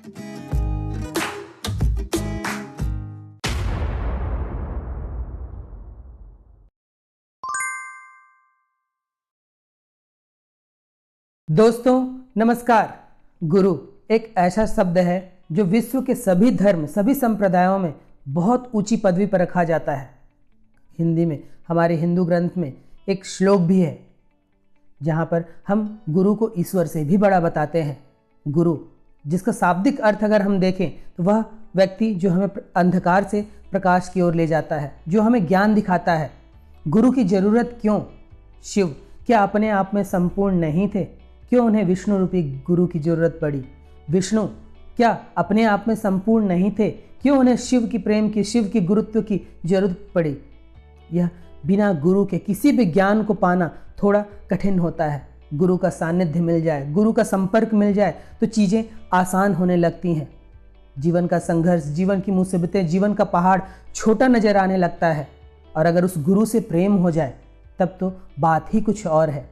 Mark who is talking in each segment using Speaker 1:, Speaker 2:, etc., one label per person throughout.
Speaker 1: दोस्तों नमस्कार। गुरु एक ऐसा शब्द है जो विश्व के सभी धर्म, सभी संप्रदायों में बहुत ऊंची पदवी पर रखा जाता है। हिंदी में, हमारे हिंदू ग्रंथ में एक श्लोक भी है जहाँ पर हम गुरु को ईश्वर से भी बड़ा बताते हैं। गुरु, जिसका शाब्दिक अर्थ अगर हम देखें तो वह व्यक्ति जो हमें अंधकार से प्रकाश की ओर ले जाता है, जो हमें ज्ञान दिखाता है। गुरु की जरूरत क्यों? शिव क्या अपने आप में संपूर्ण नहीं थे? क्यों उन्हें विष्णु रूपी गुरु की जरूरत पड़ी? विष्णु क्या अपने आप में संपूर्ण नहीं थे? क्यों उन्हें शिव की प्रेम की, शिव की गुरुत्व की जरूरत पड़ी? यह बिना गुरु के किसी भी ज्ञान को पाना थोड़ा कठिन होता है। गुरु का सानिध्य मिल जाए, गुरु का संपर्क मिल जाए तो चीज़ें आसान होने लगती हैं। जीवन का संघर्ष, जीवन की मुसीबतें, जीवन का पहाड़ छोटा नजर आने लगता है। और अगर उस गुरु से प्रेम हो जाए तब तो बात ही कुछ और है।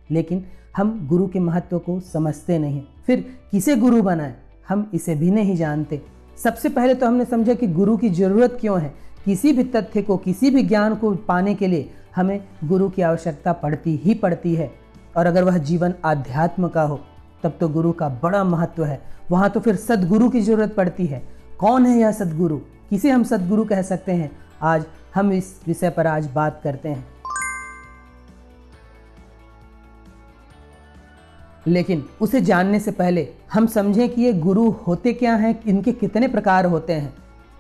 Speaker 1: लेकिन हम गुरु के महत्व को समझते नहीं, फिर किसे गुरु बनाएं हम इसे भी नहीं जानते। सबसे पहले तो हमने समझा कि गुरु की ज़रूरत क्यों है। किसी भी तथ्य को, किसी भी ज्ञान को पाने के लिए हमें गुरु की आवश्यकता पड़ती ही पड़ती है। और अगर वह जीवन आध्यात्म का हो तब तो गुरु का बड़ा महत्व है। वहाँ तो फिर सद्गुरु की ज़रूरत पड़ती है। कौन है यह सद्गुरु? किसे हम सद्गुरु कह सकते हैं? आज हम इस विषय पर आज बात करते हैं। लेकिन उसे जानने से पहले हम समझें कि ये गुरु होते क्या हैं, इनके कितने प्रकार होते हैं।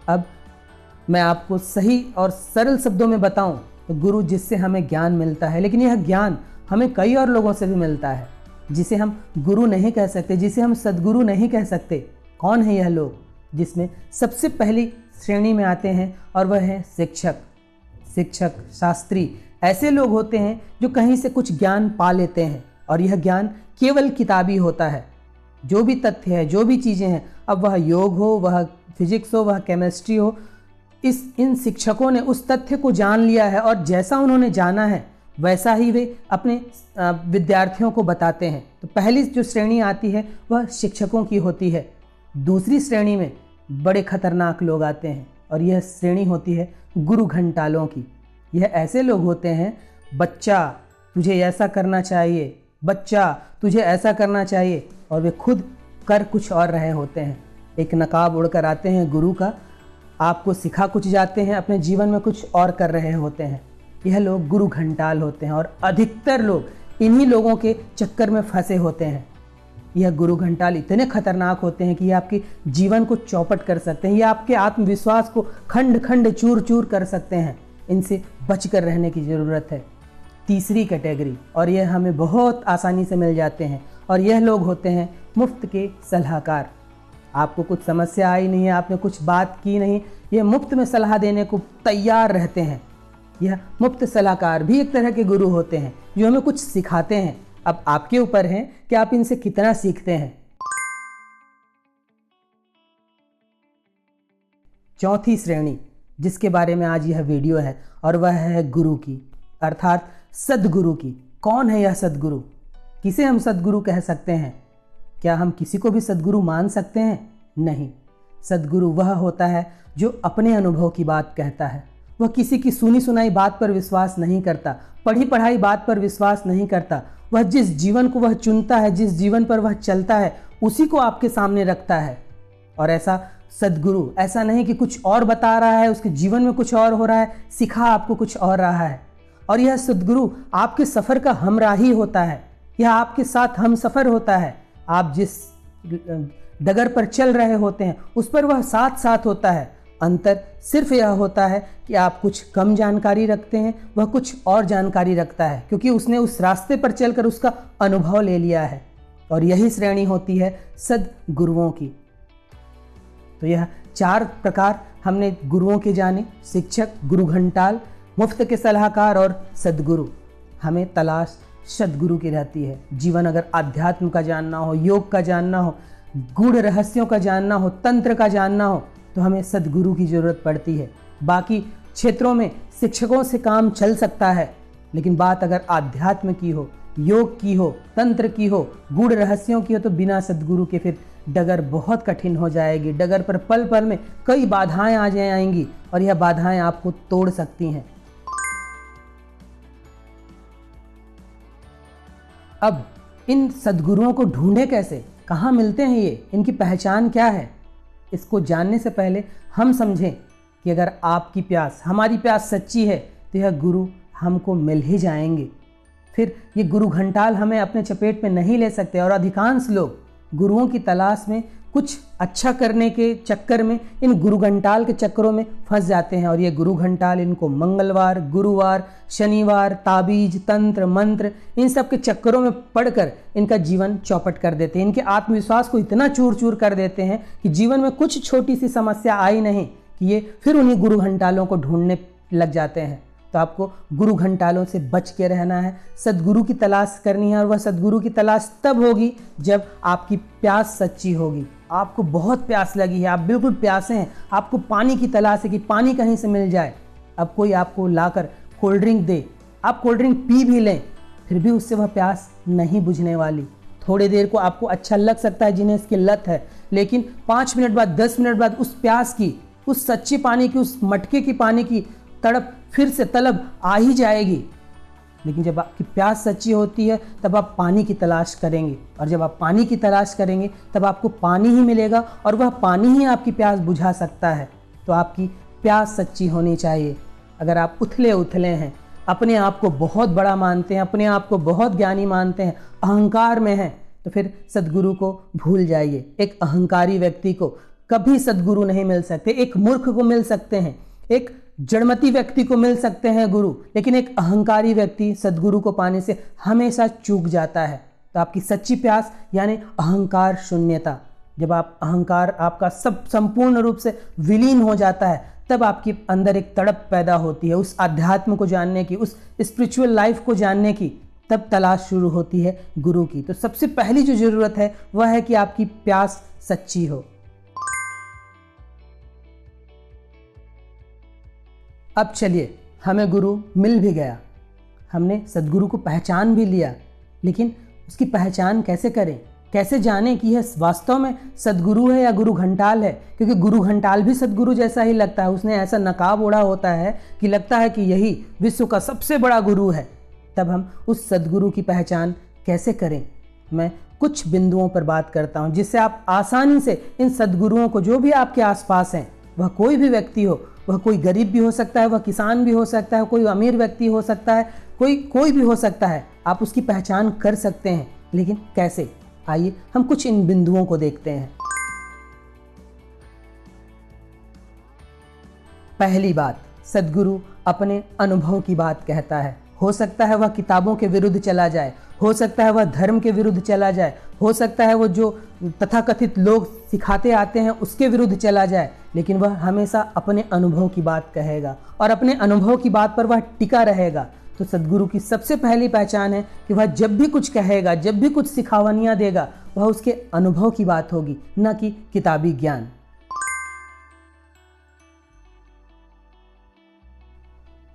Speaker 1: अब मैं आपको सही और सरल शब्दों में बताऊं तो गुरु जिससे हमें ज्ञान मिलता है, लेकिन यह ज्ञान हमें कई और लोगों से भी मिलता है जिसे हम गुरु नहीं कह सकते, जिसे हम सद्गुरु नहीं कह सकते। कौन है यह लोग? जिसमें सबसे पहली श्रेणी में आते हैं और वह है शिक्षक। शिक्षक, शास्त्री ऐसे लोग होते हैं जो कहीं से कुछ ज्ञान पा लेते हैं और यह ज्ञान केवल किताबी होता है। जो भी तथ्य है, जो भी चीज़ें हैं, अब वह योग हो, वह फिजिक्स हो, वह केमिस्ट्री हो, इन शिक्षकों ने उस तथ्य को जान लिया है और जैसा उन्होंने जाना है वैसा ही वे अपने विद्यार्थियों को बताते हैं। तो पहली जो श्रेणी आती है वह शिक्षकों की होती है। दूसरी श्रेणी में बड़े खतरनाक लोग आते हैं और यह श्रेणी होती है गुरु घंटालों की। यह ऐसे लोग होते हैं, बच्चा तुझे ऐसा करना चाहिए, बच्चा तुझे ऐसा करना चाहिए, और वे खुद कर कुछ और रहे होते हैं। एक नकाब उड़कर आते हैं गुरु का, आपको सिखा कुछ जाते हैं, अपने जीवन में कुछ और कर रहे होते हैं। यह लोग गुरु घंटाल होते हैं और अधिकतर लोग इन्हीं लोगों के चक्कर में फंसे होते हैं। यह गुरु घंटाल इतने खतरनाक होते हैं कि ये आपके जीवन को चौपट कर सकते हैं, ये आपके आत्मविश्वास को खंड खंड चूर चूर कर सकते हैं। इनसे बचकर रहने की ज़रूरत है। तीसरी कैटेगरी, और यह हमें बहुत आसानी से मिल जाते हैं, और यह लोग होते हैं मुफ्त के सलाहकार। आपको कुछ समस्या आई नहीं है, आपने कुछ बात की नहीं, ये मुफ्त में सलाह देने को तैयार रहते हैं। यह मुफ्त सलाहकार भी एक तरह के गुरु होते हैं जो हमें कुछ सिखाते हैं। अब आपके ऊपर है कि आप इनसे कितना सीखते हैं। चौथी श्रेणी जिसके बारे में आज यह वीडियो है और वह है गुरु की, अर्थात सद्गुरु की। कौन है यह सद्गुरु? किसे हम सद्गुरु कह सकते हैं? क्या हम किसी को भी सद्गुरु मान सकते हैं? नहीं। सद्गुरु वह होता है जो अपने अनुभव की बात कहता है। वह किसी की सुनी सुनाई बात पर विश्वास नहीं करता, पढ़ी पढ़ाई बात पर विश्वास नहीं करता। वह जिस जीवन को वह चुनता है, जिस जीवन पर वह चलता है, उसी को आपके सामने रखता है। और ऐसा सद्गुरु ऐसा नहीं कि कुछ और बता रहा है, उसके जीवन में कुछ और हो रहा है, सिखा आपको कुछ और रहा है। और यह सद्गुरु आपके सफ़र का हमराही होता है, यह आपके साथ हम सफ़र होता है। आप जिस डगर पर चल रहे होते हैं उस पर वह साथ साथ होता है। अंतर सिर्फ यह होता है कि आप कुछ कम जानकारी रखते हैं, वह कुछ और जानकारी रखता है, क्योंकि उसने उस रास्ते पर चलकर उसका अनुभव ले लिया है। और यही श्रेणी होती है सद्गुरुओं की। तो यह 4 प्रकार हमने गुरुओं के जाने: शिक्षक, गुरु घंटाल, मुफ्त के सलाहकार और सद्गुरु। हमें तलाश सद्गुरु की रहती है। जीवन अगर आध्यात्म का जानना हो, योग का जानना हो, गूढ़ रहस्यों का जानना हो, तंत्र का जानना हो, तो हमें सद्गुरु की ज़रूरत पड़ती है। बाकी क्षेत्रों में शिक्षकों से काम चल सकता है, लेकिन बात अगर आध्यात्म की हो, योग की हो, तंत्र की हो, गूढ़ रहस्यों की हो, तो बिना सद्गुरु के फिर डगर बहुत कठिन हो जाएगी। डगर पर पल पल में कई बाधाएं आ जाएंगी और यह बाधाएं आपको तोड़ सकती हैं। अब इन सद्गुरुओं को ढूंढे कैसे, कहाँ मिलते हैं ये, इनकी पहचान क्या है? इसको जानने से पहले हम समझें कि अगर आपकी प्यास, हमारी प्यास सच्ची है तो यह गुरु हमको मिल ही जाएंगे। फिर ये गुरु घंटाल हमें अपने चपेट में नहीं ले सकते। और अधिकांश लोग गुरुओं की तलाश में कुछ अच्छा करने के चक्कर में इन गुरु घंटाल के चक्करों में फंस जाते हैं और ये गुरु घंटाल इनको मंगलवार, गुरुवार, शनिवार, ताबीज, तंत्र, मंत्र, इन सब के चक्करों में पड़कर इनका जीवन चौपट कर देते हैं। इनके आत्मविश्वास को इतना चूर चूर कर देते हैं कि जीवन में कुछ छोटी सी समस्या आई नहीं कि ये फिर उन्हीं गुरु घंटालों को ढूंढने लग जाते हैं। तो आपको गुरु घंटालों से बच के रहना है, सद्गुरु की तलाश करनी है। और वह सद्गुरु की तलाश तब होगी जब आपकी प्यास सच्ची होगी। आपको बहुत प्यास लगी है, आप बिल्कुल प्यासे हैं, आपको पानी की तलाश है कि पानी कहीं से मिल जाए। अब कोई आपको लाकर कोल्ड ड्रिंक दे, आप कोल्ड ड्रिंक पी भी लें, फिर भी उससे वह प्यास नहीं बुझने वाली। थोड़ी देर को आपको अच्छा लग सकता है जिन्हें इसकी लत है, लेकिन 5 मिनट बाद, 10 मिनट बाद उस प्यास की, उस सच्चे पानी की, उस मटके की पानी की तड़प, फिर से तलब आ ही जाएगी। लेकिन जब आपकी प्यास सच्ची होती है तब आप पानी की तलाश करेंगे, और जब आप पानी की तलाश करेंगे तब आपको पानी ही मिलेगा और वह पानी ही आपकी प्यास बुझा सकता है। तो आपकी प्यास सच्ची होनी चाहिए। अगर आप उथले उथले हैं, अपने आप को बहुत बड़ा मानते हैं, अपने आप को बहुत ज्ञानी मानते हैं, अहंकार में हैं, तो फिर सद्गुरु को भूल जाइए। एक अहंकारी व्यक्ति को कभी सद्गुरु नहीं मिल सकते। एक मूर्ख को मिल सकते हैं, एक जड़मती व्यक्ति को मिल सकते हैं गुरु, लेकिन एक अहंकारी व्यक्ति सद्गुरु को पाने से हमेशा चूक जाता है। तो आपकी सच्ची प्यास यानी अहंकार शून्यता, जब आप अहंकार आपका सब संपूर्ण रूप से विलीन हो जाता है, तब आपके अंदर एक तड़प पैदा होती है उस अध्यात्म को जानने की, उस स्पिरिचुअल लाइफ को जानने की। तब तलाश शुरू होती है गुरु की। तो सबसे पहली जो जरूरत है वह है कि आपकी प्यास सच्ची हो। अब चलिए, हमें गुरु मिल भी गया, हमने सद्गुरु को पहचान भी लिया, लेकिन उसकी पहचान कैसे करें, कैसे जानें कि यह वास्तव में सद्गुरु है या गुरु घंटाल है? क्योंकि गुरु घंटाल भी सद्गुरु जैसा ही लगता है, उसने ऐसा नकाब ओढ़ा होता है कि लगता है कि यही विश्व का सबसे बड़ा गुरु है। तब हम उस सद्गुरु की पहचान कैसे करें? मैं कुछ बिंदुओं पर बात करता हूँ जिससे आप आसानी से इन सद्गुरुओं को, जो भी आपके आसपास हैं, वह कोई भी व्यक्ति हो, वह कोई गरीब भी हो सकता है, वह किसान भी हो सकता है, कोई अमीर व्यक्ति हो सकता है, कोई भी हो सकता है, आप उसकी पहचान कर सकते हैं। लेकिन कैसे? आइए हम कुछ इन बिंदुओं को देखते हैं। पहली बात, सद्गुरु अपने अनुभव की बात कहता है। हो सकता है वह किताबों के विरुद्ध चला जाए, हो सकता है वह धर्म के विरुद्ध चला जाए, हो सकता है वो जो तथाकथित लोग सिखाते आते हैं उसके विरुद्ध चला जाए, लेकिन वह हमेशा अपने अनुभव की बात कहेगा और अपने अनुभव की बात पर वह टिका रहेगा। तो सद्गुरु की सबसे पहली पहचान है कि वह जब भी कुछ कहेगा, जब भी कुछ सिखावनियाँ देगा, वह उसके अनुभव की बात होगी, न कि किताबी ज्ञान।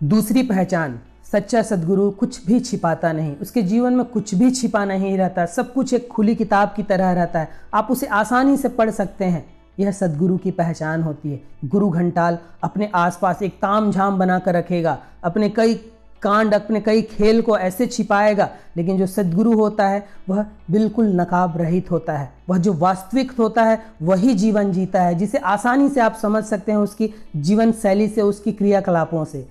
Speaker 1: दूसरी पहचान, सच्चा सद्गुरु कुछ भी छिपाता नहीं, उसके जीवन में कुछ भी छिपा नहीं रहता, सब कुछ एक खुली किताब की तरह रहता है, आप उसे आसानी से पढ़ सकते हैं। यह सद्गुरु की पहचान होती है। गुरु घंटाल अपने आसपास एक तामझाम बनाकर रखेगा, अपने कई कांड, अपने कई खेल को ऐसे छिपाएगा, लेकिन जो सद्गुरु होता है वह बिल्कुल नकाब रहित होता है। वह जो वास्तविक होता है वही जीवन जीता है, जिसे आसानी से आप समझ सकते हैं उसकी जीवन शैली से, उसकी क्रियाकलापों से।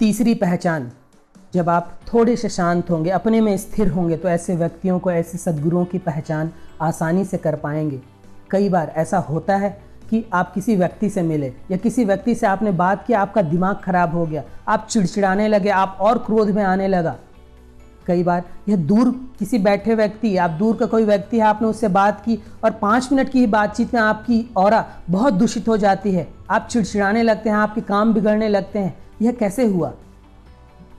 Speaker 1: तीसरी पहचान, जब आप थोड़े से शांत होंगे, अपने में स्थिर होंगे, तो ऐसे व्यक्तियों को, ऐसे सद्गुरुओं की पहचान आसानी से कर पाएंगे। कई बार ऐसा होता है कि आप किसी व्यक्ति से मिले या किसी व्यक्ति से आपने बात किया, आपका दिमाग खराब हो गया, आप चिड़चिड़ाने लगे, आप और क्रोध में आने लगा। कई बार यह दूर किसी बैठे व्यक्ति, आप दूर का कोई व्यक्ति है, आपने उससे बात की और 5 मिनट की ही बातचीत में आपकी ऑरा बहुत दूषित हो जाती है, आप चिड़चिड़ाने लगते हैं, आपके काम बिगड़ने लगते हैं। यह कैसे हुआ?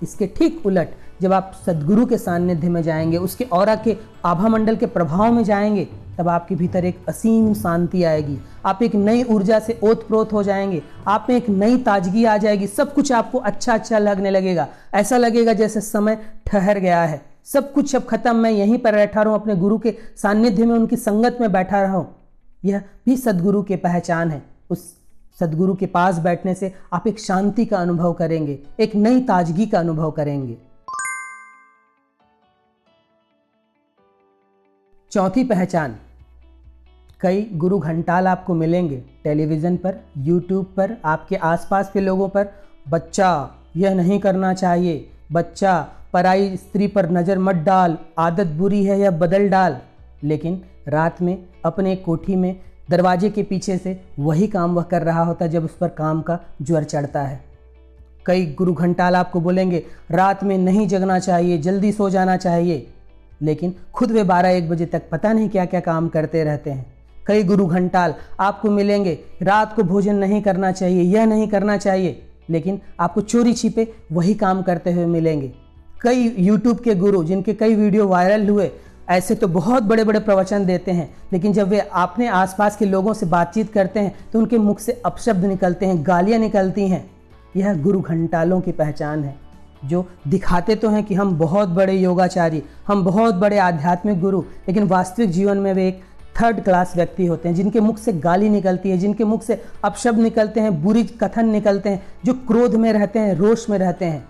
Speaker 1: इसके ठीक उलट, जब आप सद्गुरु के सानिध्य में जाएंगे, उसके ऑरा के आभा मंडल के प्रभाव में जाएंगे, तब आपके भीतर एक असीम शांति आएगी, आप एक नई ऊर्जा से ओतप्रोत हो जाएंगे, आप में एक नई ताजगी आ जाएगी, सब कुछ आपको अच्छा अच्छा लगने लगेगा, ऐसा लगेगा जैसे समय ठहर गया है, सब कुछ अब खत्म, मैं यहीं पर बैठा रहूं, अपने गुरु के सानिध्य में, उनकी संगत में बैठा रहूं। यह भी सद्गुरु की पहचान है। उस सद्गुरु के पास बैठने से आप एक शांति का अनुभव करेंगे, एक नई ताजगी का अनुभव करेंगे। चौथी पहचान, कई गुरु घंटाल आपको मिलेंगे टेलीविज़न पर, यूट्यूब पर, आपके आसपास के लोगों पर। बच्चा यह नहीं करना चाहिए, बच्चा पराई स्त्री पर नज़र मत डाल, आदत बुरी है यह बदल डाल। लेकिन रात में अपने कोठी में दरवाजे के पीछे से वही काम वह कर रहा होता है जब उस पर काम का ज्वर चढ़ता है। कई गुरु घंटाल आपको बोलेंगे रात में नहीं जगना चाहिए, जल्दी सो जाना चाहिए, लेकिन खुद वे 12-1 बजे तक पता नहीं क्या क्या काम करते रहते हैं। कई गुरु घंटाल आपको मिलेंगे रात को भोजन नहीं करना चाहिए, यह नहीं करना चाहिए, लेकिन आपको चोरी छिपे वही काम करते हुए मिलेंगे। कई यूट्यूब के गुरु जिनके कई वीडियो वायरल हुए, ऐसे तो बहुत बड़े बड़े प्रवचन देते हैं, लेकिन जब वे अपने आसपास के लोगों से बातचीत करते हैं तो उनके मुख से अपशब्द निकलते हैं, गालियाँ निकलती हैं। यह गुरु घंटालों की पहचान है, जो दिखाते तो हैं कि हम बहुत बड़े योगाचारी, हम बहुत बड़े आध्यात्मिक गुरु, लेकिन वास्तविक जीवन में वे एक थर्ड क्लास व्यक्ति होते हैं, जिनके मुख से गाली निकलती है, जिनके मुख से अपशब्द निकलते हैं, बुरी कथन निकलते हैं, जो क्रोध में रहते हैं, रोष में रहते हैं।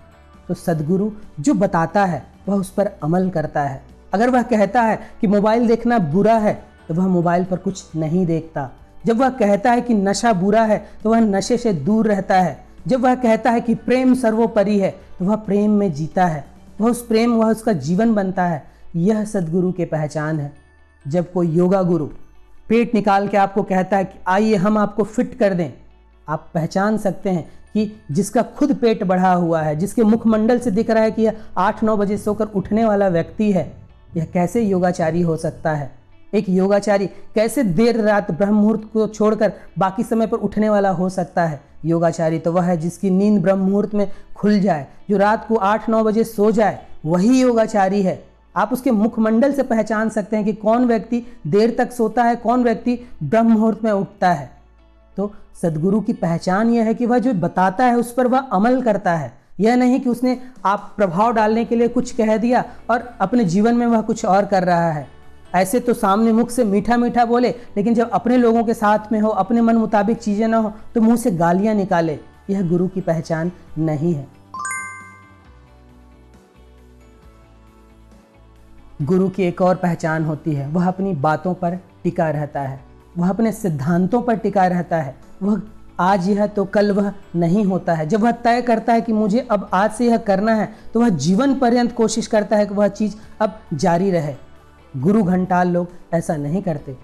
Speaker 1: तो सद्गुरु जो बताता है वह उस पर अमल करता है। अगर वह कहता है कि मोबाइल देखना बुरा है तो वह मोबाइल पर कुछ नहीं देखता। जब वह कहता है कि नशा बुरा है तो वह नशे से दूर रहता है। जब वह कहता है कि प्रेम सर्वोपरि है तो वह प्रेम में जीता है, वह उस प्रेम, वह उसका जीवन बनता है। यह सद्गुरु की पहचान है। जब कोई योगा गुरु पेट निकाल के आपको कहता है कि आइए हम आपको फिट कर दें, आप पहचान सकते हैं कि जिसका खुद पेट बढ़ा हुआ है, जिसके मुखमंडल से दिख रहा है कि यह 8-9 बजे सोकर उठने वाला व्यक्ति है, यह कैसे योगाचारी हो सकता है। एक योगाचारी कैसे देर रात ब्रह्म मुहूर्त को छोड़कर बाकी समय पर उठने वाला हो सकता है। योगाचारी तो वह है जिसकी नींद ब्रह्म मुहूर्त में खुल जाए, जो रात को 8-9 बजे सो जाए, वही योगाचारी है। आप उसके मुखमंडल से पहचान सकते हैं कि कौन व्यक्ति देर तक सोता है, कौन व्यक्ति ब्रह्म मुहूर्त में उठता है। तो सद्गुरु की पहचान यह है कि वह जो बताता है उस पर वह अमल करता है। यह नहीं कि उसने आप प्रभाव डालने के लिए कुछ कह दिया और अपने जीवन में वह कुछ और कर रहा है। ऐसे तो सामने मुख से मीठा मीठा बोले, लेकिन जब अपने लोगों के साथ में हो, अपने मन मुताबिक चीज़ें ना हो, तो मुंह से गालियां निकाले। यह गुरु की पहचान नहीं है। गुरु की एक और पहचान होती है, वह अपनी बातों पर टिका रहता है, वह अपने सिद्धांतों पर टिका रहता है। वह आज यह तो कल वह नहीं होता है। जब वह तय करता है कि मुझे अब आज से यह करना है, तो वह जीवन पर्यंत कोशिश करता है कि वह चीज़ अब जारी रहे। गुरु घंटाल लोग ऐसा नहीं करते।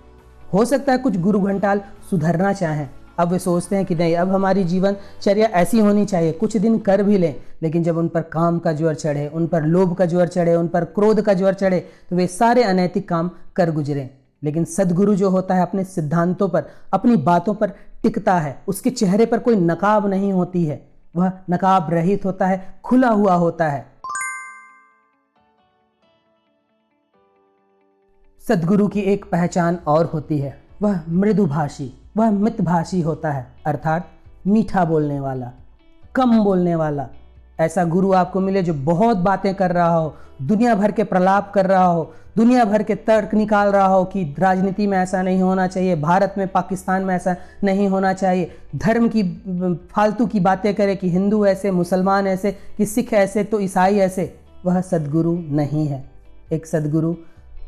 Speaker 1: हो सकता है कुछ गुरु घंटाल सुधरना चाहें, अब वे सोचते हैं कि नहीं, अब हमारी जीवनचर्या ऐसी होनी चाहिए, कुछ दिन कर भी लें, लेकिन जब उन पर काम का ज्वर चढ़े, उन पर लोभ का ज्वर चढ़े, उन पर क्रोध का ज्वर चढ़े, तो वे सारे अनैतिक काम कर गुजरें। लेकिन सद्गुरु जो होता है अपने सिद्धांतों पर, अपनी बातों पर टिकता है। उसके चेहरे पर कोई नकाब नहीं होती है, वह नकाब रहित होता है, खुला हुआ होता है। सद्गुरु की एक पहचान और होती है, वह मृदुभाषी, वह मितभाषी होता है, अर्थात मीठा बोलने वाला, कम बोलने वाला। ऐसा गुरु आपको मिले जो बहुत बातें कर रहा हो, दुनिया भर के प्रलाप कर रहा हो, दुनिया भर के तर्क निकाल रहा हो कि राजनीति में ऐसा नहीं होना चाहिए, भारत में, पाकिस्तान में ऐसा नहीं होना चाहिए, धर्म की फालतू की बातें करे कि हिंदू ऐसे, मुसलमान ऐसे, कि सिख ऐसे तो ईसाई ऐसे। वह सद्गुरु नहीं है। एक सद्गुरु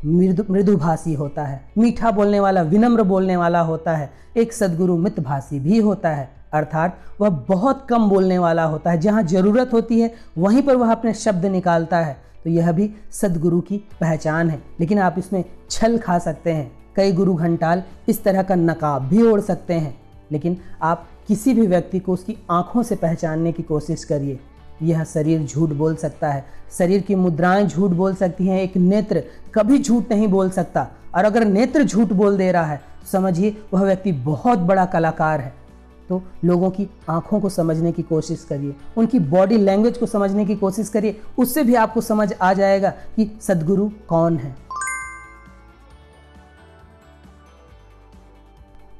Speaker 1: मृदुभाषी होता है, मीठा बोलने वाला, विनम्र बोलने वाला होता है। एक सद्गुरु मितभाषी भी होता है, अर्थात वह बहुत कम बोलने वाला होता है। जहाँ ज़रूरत होती है वहीं पर वह अपने शब्द निकालता है। तो यह भी सद्गुरु की पहचान है, लेकिन आप इसमें छल खा सकते हैं। कई गुरु घंटाल इस तरह का नकाब भी ओढ़ सकते हैं, लेकिन आप किसी भी व्यक्ति को उसकी आँखों से पहचानने की कोशिश करिए। यह शरीर झूठ बोल सकता है, शरीर की मुद्राएं झूठ बोल सकती हैं, एक नेत्र कभी झूठ नहीं बोल सकता। और अगर नेत्र झूठ बोल दे रहा है तो समझिए वह व्यक्ति बहुत बड़ा कलाकार है। तो लोगों की आंखों को समझने की कोशिश करिए, उनकी बॉडी लैंग्वेज को समझने की कोशिश करिए, उससे भी आपको समझ आ जाएगा कि सद्गुरु कौन है।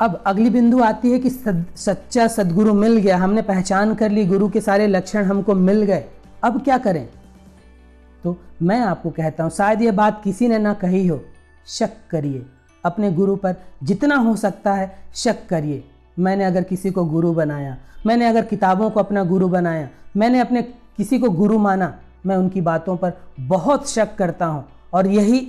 Speaker 1: अब अगली बिंदु आती है कि सच्चा सद्गुरु मिल गया, हमने पहचान कर ली, गुरु के सारे लक्षण हमको मिल गए, अब क्या करें। तो मैं आपको कहता हूँ, शायद ये बात किसी ने ना कही हो, शक करिए अपने गुरु पर, जितना हो सकता है शक करिए। मैंने अगर किसी को गुरु बनाया, मैंने अगर किताबों को अपना गुरु बनाया, मैंने अपने किसी को गुरु माना, मैं उनकी बातों पर बहुत शक करता हूँ। और यही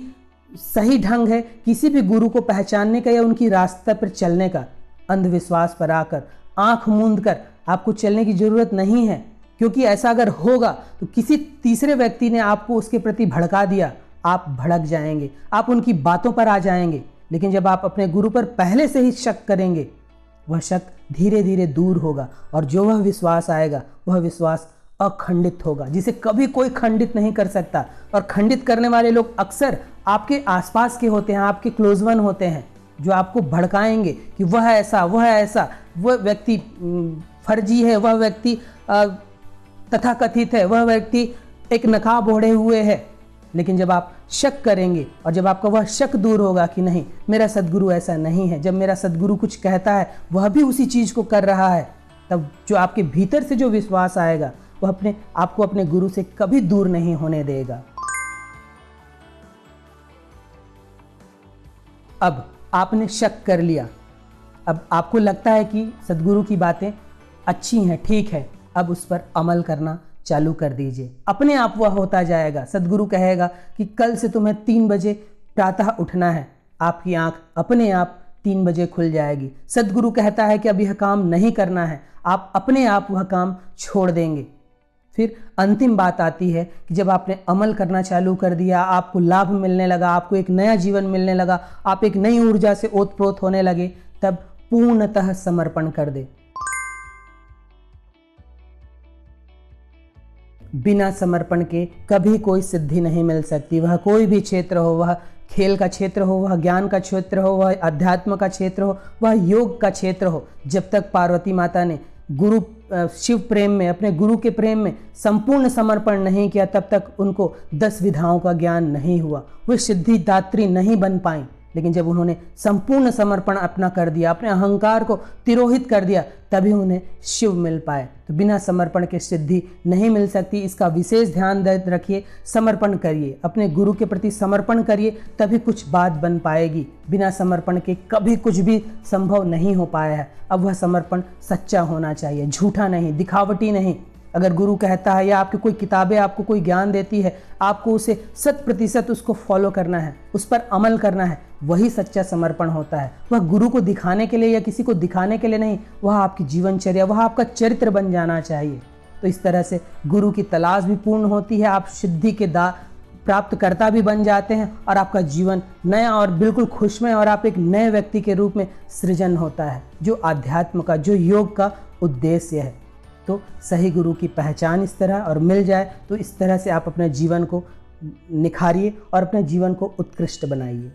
Speaker 1: सही ढंग है किसी भी गुरु को पहचानने का या उनकी रास्ते पर चलने का। अंधविश्वास पर आकर आंख मूंद कर आपको चलने की ज़रूरत नहीं है, क्योंकि ऐसा अगर होगा तो किसी तीसरे व्यक्ति ने आपको उसके प्रति भड़का दिया, आप भड़क जाएंगे, आप उनकी बातों पर आ जाएंगे। लेकिन जब आप अपने गुरु पर पहले से ही शक करेंगे, वह शक धीरे धीरे दूर होगा और जो वह विश्वास आएगा वह विश्वास अखंडित होगा, जिसे कभी कोई खंडित नहीं कर सकता। और खंडित करने वाले लोग अक्सर आपके आसपास के होते हैं, आपके क्लोज वन होते हैं, जो आपको भड़काएंगे कि वह ऐसा, वह व्यक्ति फर्जी है, वह व्यक्ति तथाकथित है, वह व्यक्ति एक नकाब ओढ़े हुए है। लेकिन जब आप शक करेंगे और जब आपका वह शक दूर होगा कि नहीं, मेरा सद्गुरु ऐसा नहीं है, जब मेरा सद्गुरु कुछ कहता है वह भी उसी चीज़ को कर रहा है, तब जो आपके भीतर से जो विश्वास आएगा वह आपको अपने गुरु से कभी दूर नहीं होने देगा। अब आपने शक कर लिया, अब आपको लगता है कि सद्गुरु की बातें अच्छी हैं, ठीक है, अब उस पर अमल करना चालू कर दीजिए। अपने आप वह होता जाएगा। सद्गुरु कहेगा कि कल से तुम्हें 3 बजे प्रातः उठना है, आपकी आंख अपने आप 3 बजे खुल जाएगी। सद्गुरु कहता है कि अब यह काम नहीं करना है, आप अपने आप वह काम छोड़ देंगे। फिर अंतिम बात आती है कि जब आपने अमल करना चालू कर दिया, आपको लाभ मिलने लगा, आपको एक नया जीवन मिलने लगा, आप एक नई ऊर्जा से ओतप्रोत होने लगे, तब पूर्णतः समर्पण कर दे। बिना समर्पण के कभी कोई सिद्धि नहीं मिल सकती। वह कोई भी क्षेत्र हो, वह खेल का क्षेत्र हो, वह ज्ञान का क्षेत्र हो, वह अध्यात्म का क्षेत्र हो, वह योग का क्षेत्र हो। जब तक पार्वती माता ने गुरु शिव प्रेम में, अपने गुरु के प्रेम में संपूर्ण समर्पण नहीं किया, तब तक उनको 10 विधाओं का ज्ञान नहीं हुआ, वे सिद्धिदात्री नहीं बन पाई। लेकिन जब उन्होंने संपूर्ण समर्पण अपना कर दिया, अपने अहंकार को तिरोहित कर दिया, तभी उन्हें शिव मिल पाए। तो बिना समर्पण के सिद्धि नहीं मिल सकती, इसका विशेष ध्यान रखिए। समर्पण करिए, अपने गुरु के प्रति समर्पण करिए, तभी कुछ बात बन पाएगी। बिना समर्पण के कभी कुछ भी संभव नहीं हो पाया है। अब वह समर्पण सच्चा होना चाहिए, झूठा नहीं, दिखावटी नहीं। अगर गुरु कहता है या आपकी कोई किताबें आपको कोई ज्ञान देती है, आपको उसे 100% उसको फॉलो करना है, उस पर अमल करना है, वही सच्चा समर्पण होता है। वह गुरु को दिखाने के लिए या किसी को दिखाने के लिए नहीं, वह आपकी जीवनचर्या, वह आपका चरित्र बन जाना चाहिए। तो इस तरह से गुरु की तलाश भी पूर्ण होती है, आप सिद्धि के प्राप्तकर्ता भी बन जाते हैं और आपका जीवन नया और बिल्कुल खुशमय और आप एक नए व्यक्ति के रूप में सृजन होता है, जो आध्यात्म का, जो योग का उद्देश्य है। तो सही गुरु की पहचान इस तरह और मिल जाए तो इस तरह से आप अपने जीवन को निखारिए और अपने जीवन को उत्कृष्ट बनाइए।